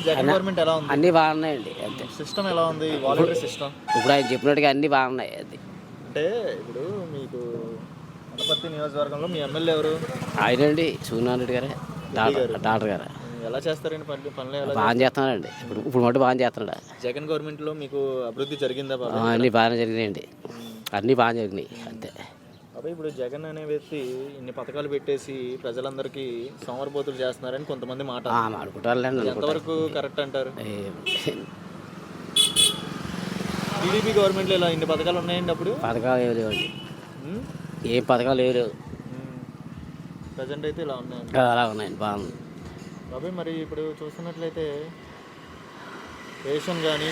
Jagan government ఎలా ఉంది? అన్నీ బాగున్నాయండి. అంతే. సిస్టమ్ ఎలా ఉంది? వాలంటరీ సిస్టమ్ ఇప్పుడు ఆయన చెప్పినట్టుగా అన్నీ బాగున్నాయి. అది అంటే ఇప్పుడు మీకు అనపర్తి నియోజకవర్గంలో మీ ఎమ్మెల్యే ఎవరు? ఆయనండి సూర్యనారాయణ రెడ్డి గారే, డాక్టర్ గారు. ఎలా చేస్తారండి పనులు? ఎలా బాగా చేస్తున్నాడండి. ఇప్పుడు మటు బాగా చేస్తున్నాడు. జగన్ గవర్నమెంట్ లో మీకు అభివృద్ధి జరిగిందా బాబా? అన్నీ బాగానే జరిగినాయండి. అన్నీ బాగా జరిగినాయి. అంతే. అబ్బాయి ఇప్పుడు జగన్ అనే వ్యక్తి ఇన్ని పథకాలు పెట్టేసి ప్రజలందరికీ సోమరిపోతులు చేస్తున్నారని కొంతమంది మాట అనుకుంటారులేండి. ఎంతవరకు కరెక్ట్ అంటారు? టీడీపీ గవర్నమెంట్లో ఇలా ఇన్ని పథకాలు ఉన్నాయండి. అప్పుడు పథకాలు ఏమి లేవండి. ఏం పథకాలు ఏమి లేవు. ప్రజెంట్ అయితే ఇలా ఉన్నాయండి. అలా ఉన్నాయండి. బాగుంది బాబాయ్. మరి ఇప్పుడు చూస్తున్నట్లయితే రేషన్ కానీ,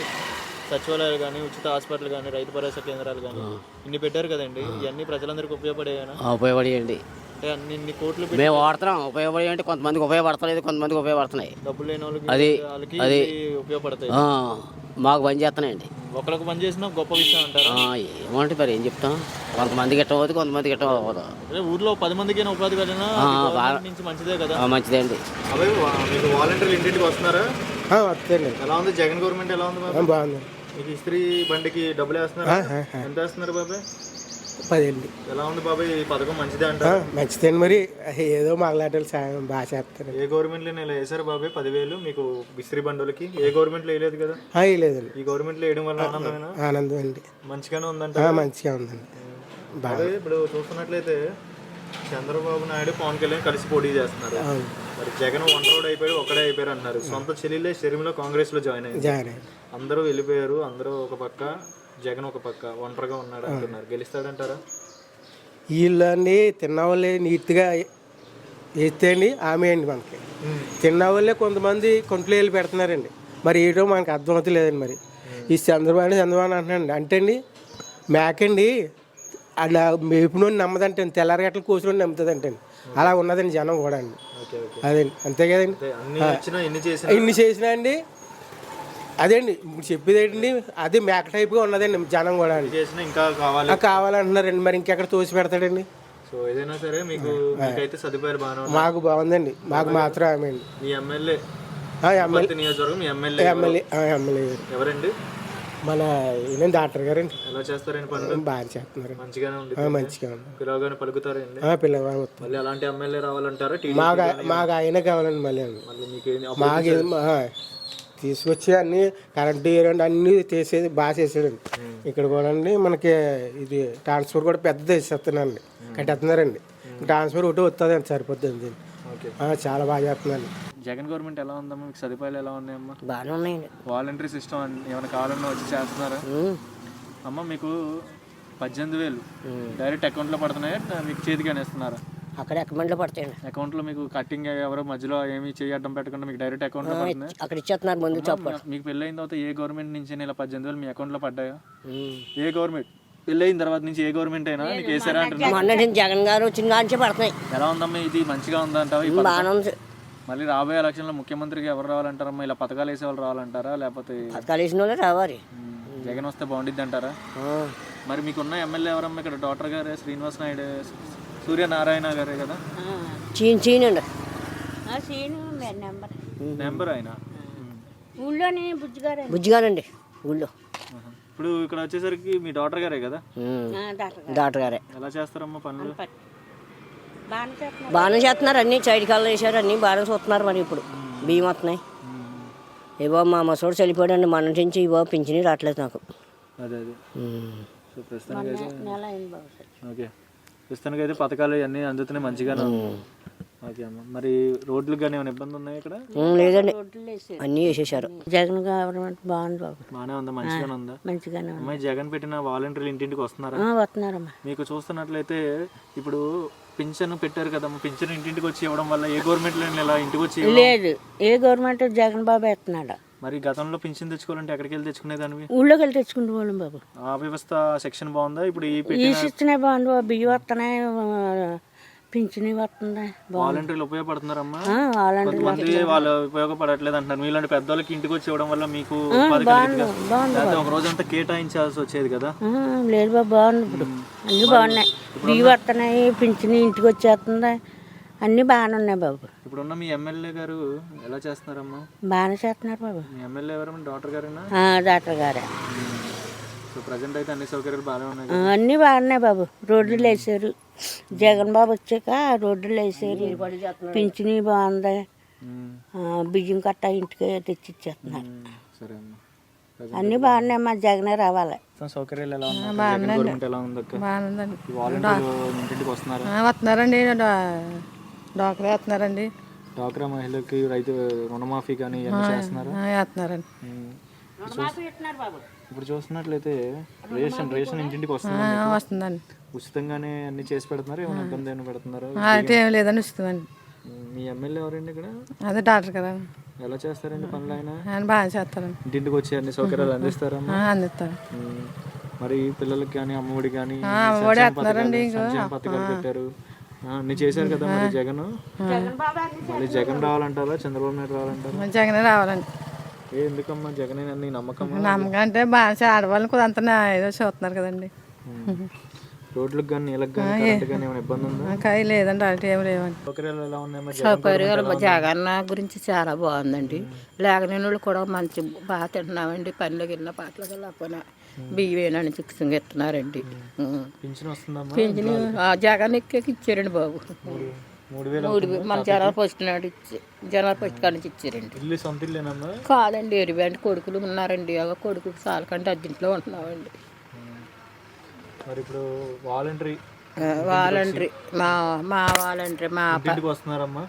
సచివాలయాలు కానీ, ఉచిత హాస్పిటల్ కానీ, రైతు భరోసా కేంద్రాలు కానీ ఇన్ని పెట్టారు కదండి. ఇవన్నీ ప్రజలందరికీ ఉపయోగపడేనా? ఉపయోగపడేయండి. అంటే అన్ని కోట్లు మేము వాడుతున్నాం. ఉపయోగపడే అంటే కొంతమందికి ఉపయోగపడతలేదు, కొంతమందికి ఉపయోగపడుతున్నాయి. డబ్బులు లేని వాళ్ళకి అది ఉపయోగపడతాయి. మాకు పని చేస్తున్నాయండి. ఒకరికి పని చేసినా గొప్ప విషయం అంటారు. ఏమంటే మరి ఏం చెప్తాం. కొంతమందికి ఇష్టం అవుతుంది, కొంతమందికి ఇష్టం అవ్వదు. ఊర్లో 10 మందికైనా ఉపాధి కలిగినా నుంచి మంచిదే కదా. మంచిదండి. అవి మీకు వాలంటీర్లు ఇంటింటికి వస్తున్నారా? వస్తాయండి. ఎలా ఉంది జగన్ గవర్నమెంట్? ఎలా ఉంది? బాగుంది. మీకు ఇస్త్రీ బండికి డబ్బులు వేస్తున్నారా? ఎంత వేస్తున్నారు బాబాయ్? 10 ఎలా ఉంది బాబాయ్ ఈ పథకం? మంచిదే అంటారు? మంచిదండి. మరి ఏదో మాగలాటలు సాయం బాగా చేస్తారు. ఏ గవర్నమెంట్లో ఇలా వేసారు బాబాయ్ 10,000 మీకు ఇస్త్రీ బండులకి? ఏ గవర్నమెంట్లో వేయలేదు కదా. లేదండి. ఈ గవర్నమెంట్లో వేయడం వల్ల ఆనందమేనా? ఆనందం అండి. మంచిగానే ఉందంట. మంచిగా ఉందండి. బాగా ఇప్పుడు చూస్తున్నట్లయితే చంద్రబాబు నాయుడు, పవన్ కళ్యాణ్ కలిసి పోటీ చేస్తున్నారు. మరి జగన్ ఒంటరోడు అయిపోయాడు, ఒక్కడే అయిపోయారు అంటున్నారు. సొంత చెల్లెలే షర్మిల కాంగ్రెస్ లో జాయిన్ అయ్యింది. అందరూ వెళ్ళిపోయారు. అందరూ ఒక పక్క, జగన్ ఒక పక్క ఒంటరిగా ఉన్నాడు అంటున్నారు. గెలుస్తాడంటారా? వీళ్ళని తిన్నవాళ్ళే నీట్గా వేస్తే అండి ఆమె అండి. మనకి తిన్నవాళ్ళే కొంతమంది కొంట్లో వెళ్ళి పెడుతున్నారండి. మరి ఏటో మనకు అర్థమవుతలేదండి. మరి ఈ చంద్రబాబు అంటున్నాండి. అంటే అండి మేకండి అలా మేపునోని నమ్మదంటే తెల్లారి గంటలు కూర్చొని నమ్ముతుంది అంటే అలా ఉన్నదండి జనం కూడా అండి. అదండి. అంతే కదండి. ఇన్ని చేసినా అండి అదేండి ఇప్పుడు చెప్పేది ఏంటండి. అది మేక టైప్గా ఉన్నదండి జనం కూడా అండి. ఇంకా కావాలంటున్నారండి. మరి ఇంకెక్కడ తోసి పెడతాడండి. సో ఏదైనా సరే మీకు సదుపాయాలు బాగా మాకు బాగుందండి. మాకు మాత్రం ఆమె అండి. మీ ఎమ్మెల్యే నియోజకవర్గం ఎమ్మెల్యే ఎవరండి? మన ఈయన డాక్టర్ గారండి. ఎలా చేస్తారండి పనులు? బాగా చేస్తున్నారు. మంచిగానే ఉంది. మంచిగా ఉంది. పిల్లగానే పలుకుతారండి. పిల్లగానే మళ్ళీ అలాంటి ఎమ్మెల్యే రావాలంటారా? మాకు ఆయన కావాలండి. మళ్ళీ మాకు తీసుకొచ్చి అన్ని కరెంటు అన్ని తీసేది బాగా చేసాడండి. ఇక్కడ కూడా అండి మనకి ఇది ట్రాన్స్ఫర్ కూడా పెద్దది వేసేస్తున్నారండి. కట్టేస్తున్నారండి. ట్రాన్స్ఫర్ ఒకటి వస్తుందండి, సరిపోతుంది. చాలా బాగా చేస్తున్నాను. జగన్ గవర్నమెంట్ ఎలా ఉందమ్మా? మీకు సదుపాయాలు ఎలా ఉన్నాయమ్మా? బాగానే ఉన్నాయండి. వాలంటరీ సిస్టమ్ ఏమైనా కావాలన్నా వచ్చి చేస్తున్నారా అమ్మ? మీకు 18,000 డైరెక్ట్ అకౌంట్లో పడుతున్నాయా, మీకు చేతికి అనేస్తున్నారా? అక్కడ అకౌంట్లో పడతాయండి. అకౌంట్లో మీకు కట్టింగ్ ఎవరో మధ్యలో ఏమి చేయడం పెట్టకుండా మీకు డైరెక్ట్ అకౌంట్లో పడుతున్నాయి. అక్కడ ఇచ్చేస్తున్నారు ముందు. మీకు పెళ్ళైన తర్వాత ఏ గవర్నమెంట్ నుంచి ఇలా 18,000 మీ అకౌంట్లో పడ్డాయా? ఏ గవర్నమెంట్? పెళ్ళైన తర్వాత నుంచి ఏ గవర్నమెంట్ అయినా నీకు వేసారా అంటున్నారు. జగన్ గారు వచ్చిన కానీ పడుతున్నాయి. ఎలా ఉందమ్మా ఇది? మంచిగా ఉందంటావా? మళ్ళీ రాబోయే ఎలక్షన్లో ముఖ్యమంత్రికి ఎవరు రావాలంటారమ్మా? ఇలా పథకాలు వేసే వాళ్ళు రావాలంటారా, లేకపోతే పథకాలు వేసిన వాళ్ళే రావాలి? జగన్ వస్తే బాగుండిద్ది అంటారా? మరి మీకున్న ఎమ్మెల్యే ఎవరమ్మా? ఇక్కడ డాక్టర్ గారే, శ్రీనివాస్ నాయుడు, సూర్యనారాయణ గారే కదా. నెంబర్ ఆయన ఊళ్ళోనే బుజ్జిగారండి ఊళ్ళో. ఇప్పుడు ఇక్కడ వచ్చేసరికి మీ డాక్టర్ గారే కదా. డాక్టర్ గారే. ఎలా చేస్తారమ్మా పనులు? బాగానే చేస్తున్నారు. అన్ని సైడ్ కాళ్ళు వేసారు. అన్ని బాగానే చూస్తున్నారు. మరి ఇప్పుడు బియ్యం వస్తున్నాయి. ఇవో మా మసోడు చనిపోయాడండి. మన నుంచి ఇవో పింఛని రావట్లేదు నాకు. అదే ప్రస్తుతానికి అయితే పథకాలు అన్నీ అందుతున్నాయి మంచిగానే. ఓకే అమ్మ. మరి రోడ్లకు కానీ ఏమైనా ఇబ్బంది ఉన్నాయి ఇక్కడ? లేదండి, అన్నీ వేసేసారు. జగన్ గవర్నమెంట్ బాగుంది బాబు. బాగానే ఉందా? మంచిగానే ఉందా? మంచిగానే. అమ్మాయి జగన్ పెట్టిన వాలంటీర్లు ఇంటింటికి వస్తున్నారా? వస్తున్నారమ్మా. మీకు చూస్తున్నట్లయితే ఇప్పుడు పింఛన్ పెట్టారు కదమ్మా. పింఛన్ ఇంటింటికి వచ్చి ఇవ్వడం వల్ల ఏ గవర్నమెంట్ ఇలా ఇంటికి వచ్చి లేదు. ఏ గవర్నమెంట్ జగన్ బాబు ఎత్తున్నాడు. మరి గతంలో పింఛన్ తెచ్చుకోవాలంటే ఎక్కడికి వెళ్ళి తెచ్చుకునేదానివి? ఊళ్ళోకి వెళ్ళి తెచ్చుకుంటూ వాళ్ళం బాబు. ఆ వ్యవస్థ సెక్షన్ బాగుందా? ఇప్పుడు ఈ ఇస్తున్నాయి బాగుంది బాబు. బియ్యం వస్తున్నాయి, పింఛని వస్తుంది. వాలంటీర్లు ఉపయోగపడుతున్నారమ్మా? కొంతమంది వాళ్ళు ఉపయోగపడట్లేదు అంటున్నారు. మీలాంటి పెద్దవాళ్ళకి ఇంటికి వచ్చి ఇవ్వడం వల్ల మీకు ఒక రోజంతా కేటాయించాల్సి వచ్చేది కదా. లేదు బాబు, బాగుంది. ఇప్పుడు అన్ని బాగున్నాయి. బియ్యం వస్తున్నాయి, పింఛని ఇంటికి వచ్చేస్తుంది. అన్నీ బాగానే ఉన్నాయి బాబు. ఇప్పుడున్న మీ ఎమ్మెల్యే గారు ఎలా చేస్తున్నారమ్మా? బాగానే చేస్తున్నారు బాబు. మీ ఎమ్మెల్యే ఎవరమ్మా? డాక్టర్ గారేనా? డాక్టర్ గారే. సో ప్రజెంట్ అయితే అన్ని సౌకర్యాలు బాగానే ఉన్నాయి. అన్నీ బాగున్నాయి బాబు. రోడ్లు వేసారు జగన్ బాబు వచ్చాక, రోడ్లు వేసారు, పింఛని బాగుంది, బియ్యం కట్ట ఇంటికి తెచ్చిచ్చేస్తున్నారు. సరే అమ్మా. అన్నీ బాగున్నాయి. మా జగనే రావాలి. సౌకర్యాలు ఎలా ఉన్నాయి? గవర్నమెంట్ ఎలా ఉంది అక్క? బాగుందండి. వాలంటీర్లు ఇంటింటికి వస్తున్నారా? వస్తున్నారండి, డాక్టరే వస్తున్నారండి. డ్వాక్రా మహిళకి రైతు రుణమాఫీ కానీ ఇవన్నీ చేస్తున్నారు. వేస్తున్నారండి. ఇప్పుడు చూస్తున్నట్లయితే రేషన్ ఇంటింటికి వస్తుందండి. ఉచితంగానే అన్ని చేసి పెడుతున్నారు. ఏమైనా ఇబ్బంది ఏమైనా పెడుతున్నారు? అయితే ఏం లేదండి, వస్తుందండి. మీ ఎమ్మెల్యే ఎవరండి ఇక్కడ? అదే డాక్టర్ కదా. ఎలా చేస్తారండి పనులు ఆయన? ఆయన బాగా చేస్తారండి. ఇంటింటికి వచ్చి అన్ని సౌకర్యాలు అందిస్తారమ్మా? అందిస్తారు. మరి పిల్లలకి కానీ అమ్మఒడి కానీ అమ్మఒడి వేస్తున్నారండి. పథకాలు పెట్టారు, అన్ని చేశారు కదా. మరి జగన్ మళ్ళీ జగన్ రావాలంటారా, చంద్రబాబు నాయుడు రావాలంటారా? జగనే రావాలండి. ఎందుకమ్మా జగన్ అన్ని నమ్మకం? నమ్మకం అంటే బాగా ఆడవాళ్ళని కూడా అంతా ఏదో చూస్తున్నారు కదండి. రోడ్లకు కానీ నీళ్ళకి కానీ కరెంట్ కానీ ఏమైనా ఇబ్బంది ఉందా? కాయ లేదండి, అలాంటి ఏమి లేవండి. సౌకర్యాలు ఎలా ఉన్నాయి మరి? సౌకర్యాలు జగన్ గురించి చాలా బాగుందండి. లేకలేని వాళ్ళు కూడా మంచి బాగా తింటున్నామండి. పనిలోకి వెళ్ళిన పాటలకు వెళ్ళకపోయినా బియ్యం ఏనాడు చిక్సంగా ఇస్తున్నారండి. పింఛన్ వస్తుందమ్మా? పింఛను జగన్ ఎక్కి ఇచ్చారండి బాబు. 3,000 మన జనాలు ఫస్ట్ నాడు జనాలు ఫస్ట్ కాడి నుంచి ఇచ్చారండి. ఇల్లు సొంత ఇల్లేనమ్మా? కాదండి, ఎరివేంటి కొడుకులు ఉన్నారండి. కొడుకు చాలకంటే అద్దెంట్లో ఉంటున్నామండి. మరి ఇప్పుడు వాలంటరీ మా వాలంటరీ మా ఇంటికి వస్తున్నారమ్మా?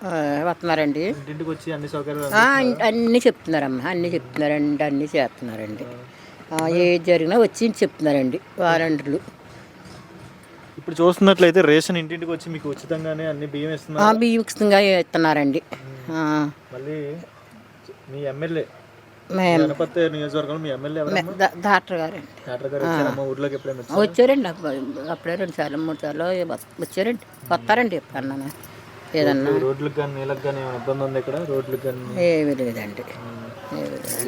వస్తున్నారండి. ఇంటింటికి వచ్చి అన్ని సౌకర్యాలు అన్నీ చెప్తున్నారమ్మా, అన్నీ చెప్తున్నారండి, అన్నీ చేస్తున్నారండి. ఏది జరిగినా వచ్చి చెప్తున్నారండి వాలంటీర్లు. ఇప్పుడు చూస్తున్నట్లయితే రేషన్ ఇంటింటికి వచ్చి మీకు ఉచితంగానే అన్ని బియ్యం ఇస్తున్నారు. బియ్యం ఉచితంగా ఇస్తున్నారండి. మళ్ళీ మీ ఎమ్మెల్యే గణపతి నియోజకవర్గంలో మీ ఎమ్మెల్యే డాక్టర్ గారండి. డాక్టర్ గారు వచ్చారమ్మా ఊర్లోకి? ఎప్పుడైనా వచ్చారండి, అప్పుడే 2 సార్లు 3 సార్లు వచ్చారండి. వస్తారండి ఎప్పుడన్నా ఏదన్నా. రోడ్లకు కానీ నీళ్ళకి కానీ ఏమైనా ఇబ్బంది ఉంది ఇక్కడ? రోడ్లకు కానీ ఏమీ లేదండి.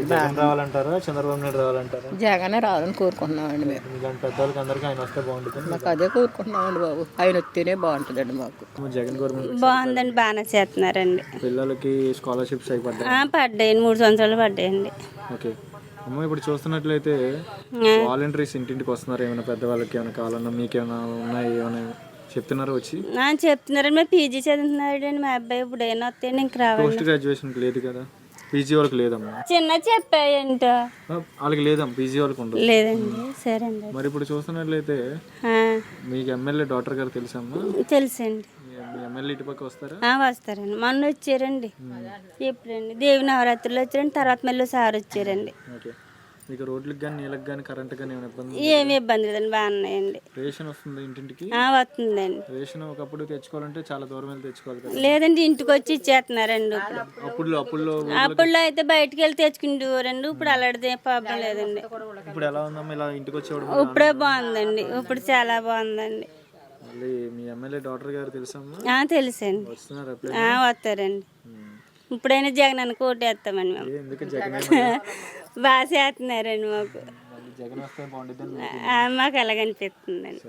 జగన్ రావాలంటారా, చంద్రబాబు నాయుడు రావాలంటారా? జగనే రావాలని కోరుకుంటున్నామండి మేము. మీలాంటి పెద్దవాళ్ళకి అందరికీ ఆయన వస్తే బాగుంటుంది. మాకు అదే కోరుకుంటున్నామండి బాబు. ఆయన వస్తేనే బాగుంటుందండి మాకు. జగన్ గవర్నమెంట్ బాగుందండి, బాగానే చేస్తున్నారండి. పిల్లలకి స్కాలర్షిప్స్ అవి పడ్డాయి? పడ్డాయండి, 3 సంవత్సరాలు పడ్డాయండి. ఓకే అమ్మ, ఇప్పుడు చూస్తున్నట్లయితే వాలంటీర్స్ ఇంటింటికి వస్తున్నారు. ఏమైనా పెద్దవాళ్ళకి ఏమైనా కావాలన్నా మీకేమైనా ఉన్నాయి ఏమైనా చెప్తున్నారు వచ్చి? చెప్తున్నారండి. మా పీజీ చదువుతున్నాడు అండి మా అబ్బాయి. ఇప్పుడు ఏమైనా వస్తాయండి ఇంక రావాలి. పోస్ట్ గ్రాడ్యుయేషన్ లేదు కదా, పీజీ వాళ్ళకి లేదమ్మా? చిన్న చెప్పాయంట వాళ్ళకి లేదమ్మా, పీజీ వాళ్ళకి ఉండదు. లేదండి. సరే అండి. మరి ఇప్పుడు చూస్తున్నట్లయితే మీకు ఎమ్మెల్యే డాక్టర్ గారు తెలుసమ్మా? తెలుసండి. మీ ఎమ్మెల్యే ఇటు పక్క వస్తారా? వస్తారండి. మొన్న వచ్చారండి. ఎప్పుడండి దేవి నవరాత్రులు వచ్చారండి. తర్వాత మళ్ళీ సార్ వచ్చారండి. ఓకే. మీకు రోడ్లకు కానీ నీళ్ళకి కానీ కరెంట్ కానీ ఏమైనా ఇబ్బంది? ఏమి ఇబ్బంది లేదండి, బాగున్నాయండి. రేషన్ వస్తుంది ఇంటింటికి? వస్తుందండి. రేషన్ ఒకప్పుడు తెచ్చుకోవాలంటే చాలా దూరం వెళ్ళి తెచ్చుకోవాలి కదా? లేదండి, ఇంటికి వచ్చి ఇచ్చేస్తున్నారండి. అప్పుడులో అయితే బయటకు వెళ్ళి తెచ్చుకుంటూరండి. ఇప్పుడు అలాంటిది ప్రాబ్లం లేదండి. ఇప్పుడు ఎలా ఉందమ్మా ఇలా ఇంటికి వచ్చేవాడు? ఇప్పుడే బాగుందండి, ఇప్పుడు చాలా బాగుందండి. మళ్ళీ మీ ఎమ్మెల్యే డాక్టర్ గారు తెలుసమ్మా? తెలుసండి. వస్తున్నారు? వస్తారండి. ఇప్పుడైనా జగన్ అని కోటేస్తామండి మేము. ఎందుకు జగన్ బాగా చేస్తున్నారండి మాకు. జగన్ వస్తే బాగుంటుంది మాకు అలాగనిపిస్తుందండి.